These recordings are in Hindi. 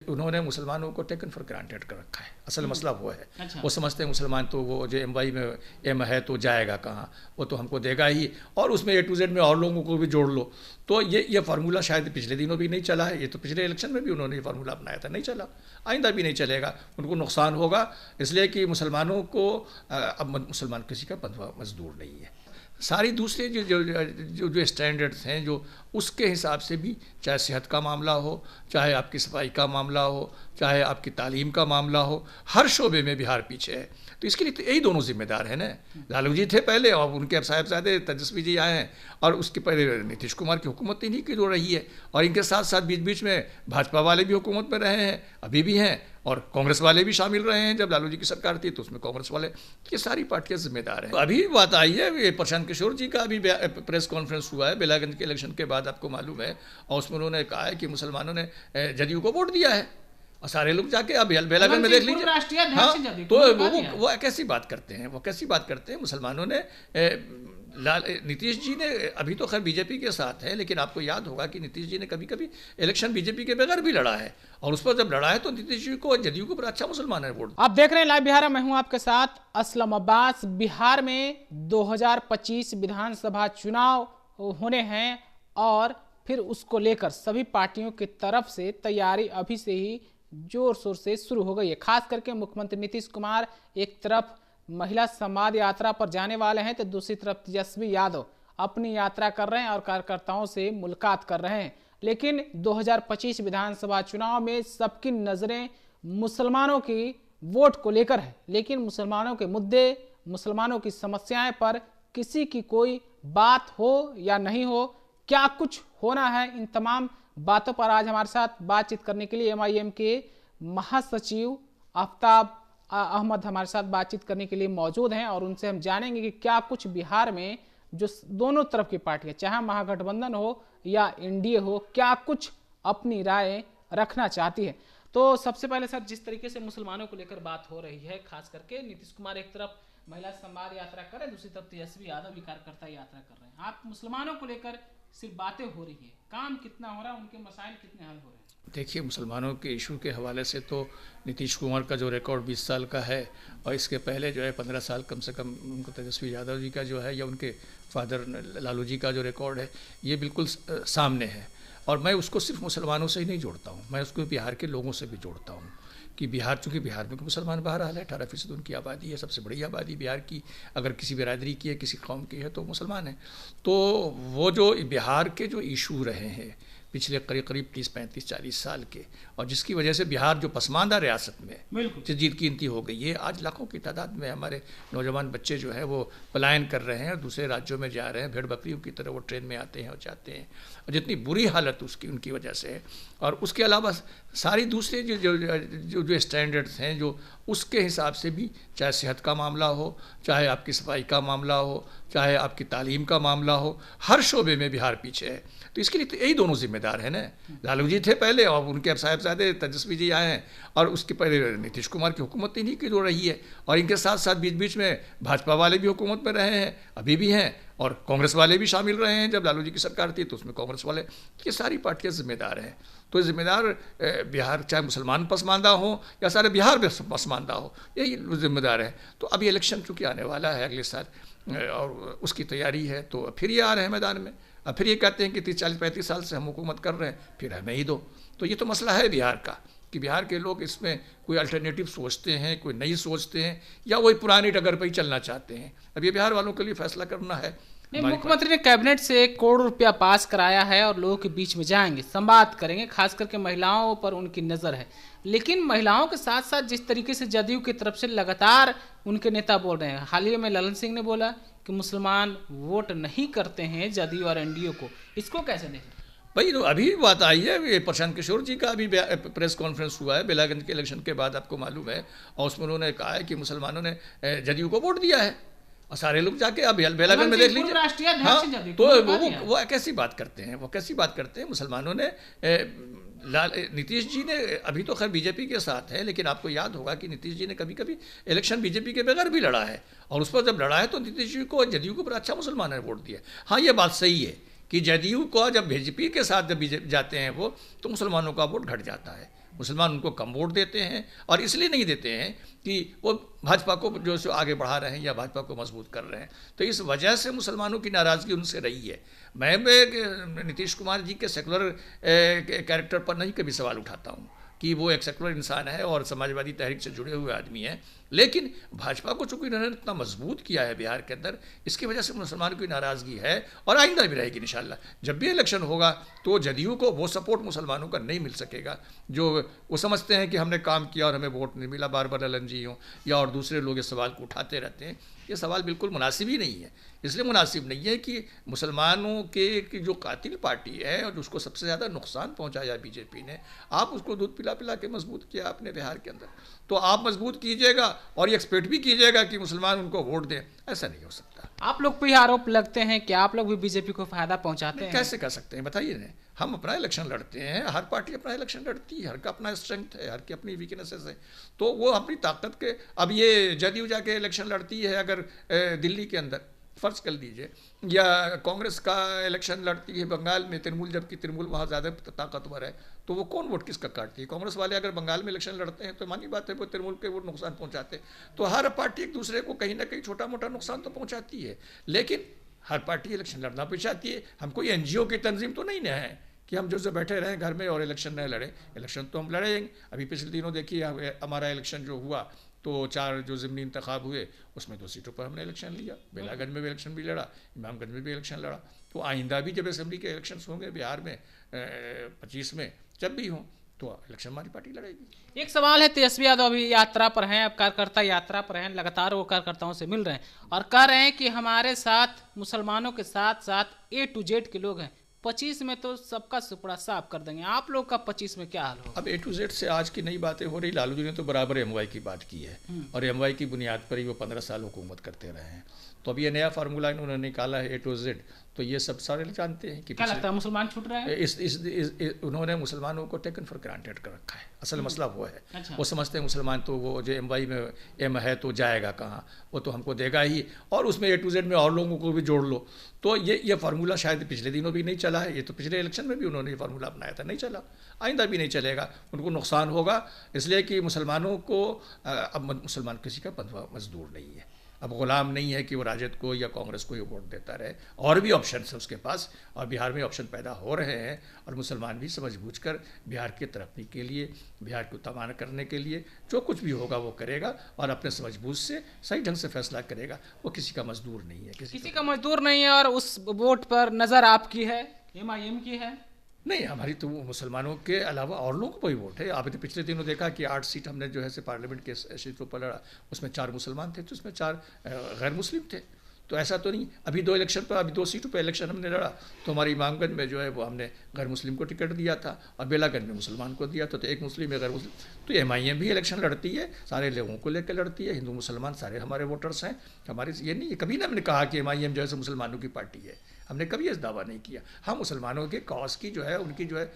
उन्होंने मुसलमानों को टेकन फॉर ग्रांटेड कर रखा है। असल मसला वो है। अच्छा। वो समझते हैं मुसलमान तो वो जो एमवाई में एम है तो जाएगा कहाँ, वो तो हमको देगा ही, और उसमें A to Z में और लोगों को भी जोड़ लो। तो ये फार्मूला शायद पिछले दिनों भी नहीं चला है, ये तो पिछले इलेक्शन में भी उन्होंने ये फार्मूला अपनाया था, नहीं चला, आइंदा भी नहीं चलेगा। उनको नुकसान होगा, इसलिए कि मुसलमानों को अब मुसलमान किसी का बंधुआ मजदूर नहीं है। सारी दूसरे जो स्टैंडर्ड्स हैं, जो उसके हिसाब से भी, चाहे सेहत का मामला हो, चाहे आपकी सफाई का मामला हो, चाहे आपकी तालीम का मामला हो, हर शोबे में बिहार पीछे है। तो इसके लिए तो यही दोनों जिम्मेदार हैं ना। लालू जी थे पहले, और उनके अब साहिबजादे तेजस्वी जी आए हैं, और उसके पहले नीतीश कुमार की हुकूमत इन्हीं की हो रही है, और इनके साथ साथ बीच बीच में भाजपा वाले भी हुकूमत में रहे हैं, अभी भी हैं, और कांग्रेस वाले भी शामिल रहे हैं। जब लालू जी की सरकार थी तो उसमें कांग्रेस वाले, ये सारी पार्टियां जिम्मेदार हैं। अभी बात आई है, ये प्रशांत किशोर जी का अभी प्रेस कॉन्फ्रेंस हुआ है बेलागंज के इलेक्शन के बाद, आपको मालूम है, और उसमें उन्होंने कहा है कि मुसलमानों ने जदयू को वोट दिया है, और सारे लोग जाके अब बेलागंज में देख लीजिए। हाँ, तो वो कैसी बात करते हैं, वो कैसी बात करते हैं। मुसलमानों ने नीतीश जी ने, अभी तो खैर बीजेपी के साथ है, लेकिन आपको याद होगा कि नीतीश जी ने कभी कभी इलेक्शन बीजेपी के बगैर भी लड़ा है, और उस पर जब लड़ा है तो नीतीश जी को जदयू को बड़ा अच्छा मुसलमान है वोट। आप देख रहे हैं लाइव बिहार, मैं हूं आपके साथ असलम अब्बास। बिहार में 2025 विधानसभा चुनाव होने हैं, और फिर उसको लेकर सभी पार्टियों की तरफ से तैयारी अभी से ही जोर शोर से शुरू हो गई है। खास करके मुख्यमंत्री नीतीश कुमार एक तरफ महिला संवाद यात्रा पर जाने वाले हैं, तो दूसरी तरफ तेजस्वी यादव अपनी यात्रा कर रहे हैं और कार्यकर्ताओं से मुलाकात कर रहे हैं। लेकिन 2025 विधानसभा चुनाव में सबकी नजरें मुसलमानों की वोट को लेकर है, लेकिन मुसलमानों के मुद्दे, मुसलमानों की समस्याएं पर किसी की कोई बात हो या नहीं हो, क्या कुछ होना है, इन तमाम बातों पर आज हमारे साथ बातचीत करने के लिए MIM के महासचिव आफ्ताब अहमद हमारे साथ बातचीत करने के लिए मौजूद हैं, और उनसे हम जानेंगे कि क्या कुछ बिहार में जो दोनों तरफ की पार्टियां, चाहे महागठबंधन हो या NDA हो, क्या कुछ अपनी राय रखना चाहती है। तो सबसे पहले सर, जिस तरीके से मुसलमानों को लेकर बात हो रही है, खास करके नीतीश कुमार एक तरफ महिला संवाद यात्रा कर रहे हैं, दूसरी तरफ तेजस्वी यादव भी कार्यकर्ता यात्रा कर रहे हैं। आप मुसलमानों को लेकर सिर्फ बातें हो रही है, काम कितना हो रहा है, उनके मसाइल कितने हल हो रहे हैं? देखिए, मुसलमानों के इशू के हवाले से तो नीतीश कुमार का जो रिकॉर्ड 20 साल का है, और इसके पहले जो है 15 साल कम से कम उनको तेजस्वी यादव जी का जो है, या उनके फादर लालू जी का जो रिकॉर्ड है, ये बिल्कुल सामने है। और मैं उसको सिर्फ मुसलमानों से ही नहीं जोड़ता हूँ, मैं उसको बिहार के लोगों से भी जोड़ता हूँ, कि बिहार, चूँकि बिहार में मुसलमान बहरहाल है, 18% उनकी आबादी है, सबसे बड़ी आबादी बिहार की, अगर किसी बिरादरी की है, किसी कौम की है, तो मुसलमान है। तो वो जो बिहार के जो इशू रहे हैं पिछले करीब 30, 35, 40 साल के, और जिसकी वजह से बिहार जो पसमानदा रियासत में जीत गिनती हो गई है, आज लाखों की तादाद में हमारे नौजवान बच्चे जो हैं वो पलायन कर रहे हैं और दूसरे राज्यों में जा रहे हैं, भेड़ बकरियों की तरह वो ट्रेन में आते हैं और जाते हैं, और जितनी बुरी हालत उनकी वजह से है। और उसके अलावा सारी दूसरे जो स्टैंडर्ड्स हैं, जो उसके हिसाब से भी, चाहे सेहत का मामला हो, चाहे आपकी सफाई का मामला हो, चाहे आपकी तालीम का मामला हो, हर शोबे में बिहार पीछे है। तो इसके लिए तो यही दोनों जिम्मेदार हैं ना। लालू जी थे पहले, और उनके अब साहिबजादे तेजस्वी जी आए हैं, और उसके पहले नीतीश कुमार की हुकूमत इन्हीं की हो रही है, और इनके साथ साथ बीच बीच में भाजपा वाले भी हुकूमत में रहे हैं, अभी भी हैं, और कांग्रेस वाले भी शामिल रहे हैं। जब लालू जी की सरकार थी तो उसमें कांग्रेस वाले, ये सारी पार्टियां जिम्मेदार हैं। तो जिम्मेदार बिहार, चाहे मुसलमान पसमानदा हो या सारे बिहार में पसमानदा हो, यही जिम्मेदार है। तो अभी इलेक्शन चूँकि आने वाला है अगले साल, और उसकी तैयारी है, तो फिर ये आ रहे हैं मैदान में, अब फिर ये कहते हैं कि 30, 40, 35 साल से हम हुकूमत कर रहे हैं, फिर हमें ही दो। तो ये तो मसला है बिहार का, कि बिहार के लोग इसमें कोई अल्टरनेटिव सोचते हैं, कोई नई सोचते हैं, या वही पुरानी डगर पर ही चलना चाहते हैं। अब ये बिहार वालों के लिए फैसला करना है। मुख्यमंत्री ने कैबिनेट से 1 करोड़ रुपया पास कराया है, और लोगों के बीच में जाएंगे, संवाद करेंगे, खास करके महिलाओं पर उनकी नज़र है। लेकिन महिलाओं के साथ साथ जिस तरीके से जदयू की तरफ से लगातार उनके नेता बोल रहे हैं, हाल ही में ललन सिंह ने बोला कि मुसलमान वोट नहीं करते हैं जदयू और NDA को, इसको कैसे देखें? भाई, तो अभी बात आई है, ये प्रशांत किशोर जी का अभी प्रेस कॉन्फ्रेंस हुआ है बेलागंज के इलेक्शन के बाद, आपको मालूम है, और उसमें उन्होंने कहा है कि मुसलमानों ने जदयू को वोट दिया है, और सारे लोग जाके अब बेलागंज में देख लीजिए। हाँ, तो वो कैसी बात करते हैं, वो कैसी बात करते हैं। मुसलमानों ने नीतीश जी ने, अभी तो खैर बीजेपी के साथ है, लेकिन आपको याद होगा कि नीतीश जी ने कभी कभी इलेक्शन बीजेपी के बगैर भी लड़ा है, और उस पर जब लड़ा है तो नीतीश जी को जदयू को बड़ा अच्छा मुसलमान ने वोट दिया। हाँ, ये बात सही है कि जदयू को जब बीजेपी के साथ जब जाते हैं वो, तो मुसलमानों का वोट घट जाता है, मुसलमान उनको कम वोट देते हैं, और इसलिए नहीं देते हैं कि वो भाजपा को जो सो आगे बढ़ा रहे हैं या भाजपा को मजबूत कर रहे हैं। तो इस वजह से मुसलमानों की नाराज़गी उनसे रही है। मैं नीतीश कुमार जी के सेकुलर कैरेक्टर पर नहीं कभी सवाल उठाता हूँ कि वो एक सेकुलर इंसान है और समाजवादी तहरीक से जुड़े हुए आदमी हैं, लेकिन भाजपा को चूंकि इन्होंने इतना मजबूत किया है बिहार के अंदर, इसकी वजह से मुसलमानों की नाराज़गी है और आइंदा भी रहेगी इंशाल्लाह। जब भी इलेक्शन होगा तो जदयू को वो सपोर्ट मुसलमानों का नहीं मिल सकेगा जो वो समझते हैं कि हमने काम किया और हमें वोट नहीं मिला, बार बार ललन जी हों या और दूसरे लोग इस सवाल को उठाते रहते हैं। ये सवाल बिल्कुल मुनासिब ही नहीं है। इसलिए मुनासिब नहीं है कि मुसलमानों की जो कातिल पार्टी है और उसको सबसे ज़्यादा नुकसान पहुंचाया बीजेपी ने, आप उसको दूध पिला पिला के मजबूत किया अपने बिहार के अंदर, तो आप मजबूत कीजिएगा और ये एक्सपेक्ट भी कीजिएगा कि मुसलमान उनको वोट दें। ऐसा नहीं हो सकता। आप लोग पे आरोप लगते हैं कि आप लोग भी बीजेपी को फायदा पहुंचाते हैं। कैसे कर सकते हैं बताइए ना। हम अपना इलेक्शन लड़ते हैं, हर पार्टी अपना इलेक्शन लड़ती है, हर का अपना स्ट्रेंथ है, हर की अपनी वीकनेसेस है, तो वो अपनी ताकत के। अब ये जदयू जाके इलेक्शन लड़ती है अगर दिल्ली के अंदर, फ़र्ज़ कर लीजिए, या कांग्रेस का इलेक्शन लड़ती है बंगाल में तृणमूल, जबकि तृणमूल वहाँ ज़्यादा ताकतवर है, तो वो कौन वोट किसका काटती है? कांग्रेस वाले अगर बंगाल में इलेक्शन लड़ते हैं तो मानी बात है वो तृणमूल के वोट नुकसान पहुँचाते हैं। तो हर पार्टी एक दूसरे को कहीं ना कहीं छोटा मोटा नुकसान तो पहुँचाती है, लेकिन हर पार्टी इलेक्शन लड़ना भी चाहती है। हम कोई NGO की तंजीम तो नहीं है कि हम जो बैठे रहें घर में और इलेक्शन नहीं लड़ें। इलेक्शन तो हम लड़ेंगे। अभी पिछले दिनों देखिए हमारा इलेक्शन जो हुआ तो 4 जो ज़िमनी इंतखाब हुए उसमें 2 सीटों पर हमने इलेक्शन लिया। बेलागंज में भी इलेक्शन भी लड़ा, इमामगंज में भी इलेक्शन लड़ा। तो आइंदा भी जब असेंबली के इलेक्शन होंगे बिहार में 25 में, जब भी हों, तो इलेक्शन हमारी पार्टी लड़ेगी। एक सवाल है, तेजस्वी यादव अभी यात्रा पर हैं, अब कार्यकर्ता यात्रा पर हैं, लगातार वो कार्यकर्ताओं से मिल रहे हैं और कह रहे हैं कि हमारे साथ मुसलमानों के साथ साथ A to Z के लोग हैं, 25 में तो सबका सुपड़ा साफ कर देंगे। आप लोग का 25 में क्या हाल होगा? अब A to Z से आज की नई बातें हो रही। लालू जी ने तो बराबर MY की बात की है और MY की बुनियाद पर ही वो 15 साल हुकूमत करते रहे हैं। तो अब ये नया फार्मूला इन्होंने निकाला है A to Z, तो ये सब सारे जानते हैं कि क्या लगता है मुसलमान छूट रहे हैं? उन्होंने मुसलमानों को टेकन फॉर ग्रांटेड कर रखा है। असल मसला वो है। अच्छा। वो समझते हैं मुसलमान तो वो जो MY में M है तो जाएगा कहाँ, वो तो हमको देगा ही, और उसमें A to Z में और लोगों को भी जोड़ लो। तो ये फार्मूला शायद पिछले दिनों भी नहीं चला है। ये तो पिछले इलेक्शन में भी उन्होंने ये फार्मूला अपनाया था, नहीं चला, आइंदा भी नहीं चलेगा। उनको नुकसान होगा इसलिए कि मुसलमानों को अब मुसलमान किसी का बंधुआ मजदूर नहीं है, अब गुलाम नहीं है कि वो राजद को या कांग्रेस को ही वोट देता रहे। और भी ऑप्शन है उसके पास, और बिहार में ऑप्शन पैदा हो रहे हैं, और मुसलमान भी समझ बूझ कर बिहार की तरक्की के लिए, बिहार को तबाह करने के लिए जो कुछ भी होगा वो करेगा और अपने समझ बूझ से सही ढंग से फैसला करेगा। वो किसी का मजदूर नहीं है, किसी का मजदूर नहीं है। और उस वोट पर नज़र आपकी है, MIM की है? नहीं, हमारी तो मुसलमानों के अलावा और लोगों को ही वोट है। आपने पिछले दिनों देखा कि 8 सीट हमने जो है से पार्लियामेंट के सीटों पर लड़ा, उसमें 4 मुसलमान थे, तो उसमें 4 गैर मुस्लिम थे। तो ऐसा तो नहीं, अभी 2 इलेक्शन पर, अभी 2 सीटों पर इलेक्शन हमने लड़ा, तो हमारी इमामगंज में जो है वो हमने गैर मुस्लिम को टिकट दिया था और बेलागंज में मुसलमान को दिया था, तो एक मुस्लिम एक गैर मुस्लिम। तो MIM भी इलेक्शन लड़ती है, सारे लोगों को लेकर लड़ती है, हिंदू मुसलमान सारे हमारे वोटर्स हैं। हमारे ये नहीं, कभी ना हमने कहा कि MIM जो है मुसलमानों की पार्टी है, हमने कभी इस दावा नहीं किया। हम मुसलमानों के कॉज की जो है, उनकी जो है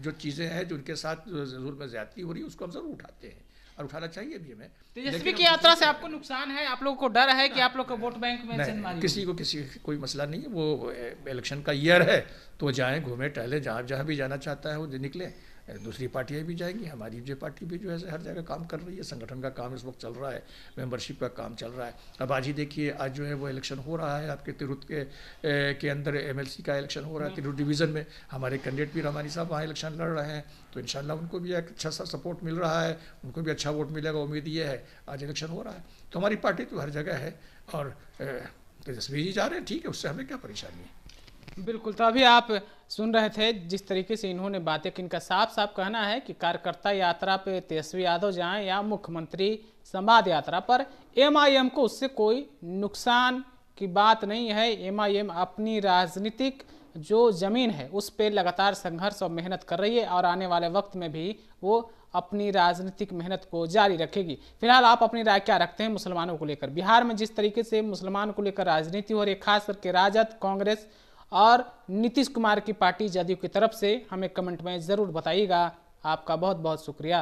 जो चीज़ें हैं जो उनके साथ जुल्म ज़्यादती हो रही है, उसको हम ज़रूर उठाते हैं और उठाना चाहिए भी हमें। तेजस्वी की यात्रा से आपको नुकसान है? आप लोगों को डर है कि आप लोग का वोट बैंक में नहीं, किसी को कोई मसला नहीं है। वो इलेक्शन का ईयर है तो जाएं, घूमें टहलें, जहाँ भी जाना चाहता है वो निकले। दूसरी पार्टियाँ भी जाएंगी, हमारी जो पार्टी भी जो है हर जगह काम कर रही है। संगठन का काम इस वक्त चल रहा है, मेंबरशिप का काम चल रहा है। अब आज ही देखिए, आज जो है वो इलेक्शन हो रहा है आपके तिरुत के अंदर MLC का इलेक्शन हो रहा है। तिरुत डिवीज़न में हमारे कैंडिडेट भी रमानी साहब वहाँ इलेक्शन लड़ रहे हैं, तो इंशाल्लाह उनको भी एक अच्छा सा सपोर्ट मिल रहा है, उनको भी अच्छा वोट मिलेगा, उम्मीद ये है। आज इलेक्शन हो रहा है तो हमारी पार्टी तो हर जगह है और तेजस्वी जी जा रहे हैं, ठीक है, उससे हमें क्या परेशानी है। बिल्कुल। तो अभी आप सुन रहे थे जिस तरीके से इन्होंने बातें की, इनका साफ साफ कहना है कि कार्यकर्ता यात्रा पे तेजस्वी यादव जाएं या मुख्यमंत्री संवाद यात्रा पर, MIM को उससे कोई नुकसान की बात नहीं है। MIM अपनी राजनीतिक जो जमीन है उस पर लगातार संघर्ष और मेहनत कर रही है और आने वाले वक्त में भी वो अपनी राजनीतिक मेहनत को जारी रखेगी। फिलहाल आप अपनी राय क्या रखते हैं मुसलमानों को लेकर? बिहार में जिस तरीके से मुसलमानों को लेकर राजनीति हो रही है, खास करके राजद, कांग्रेस और नीतीश कुमार की पार्टी जदयू की तरफ से, हमें कमेंट में ज़रूर बताइएगा। आपका बहुत बहुत शुक्रिया।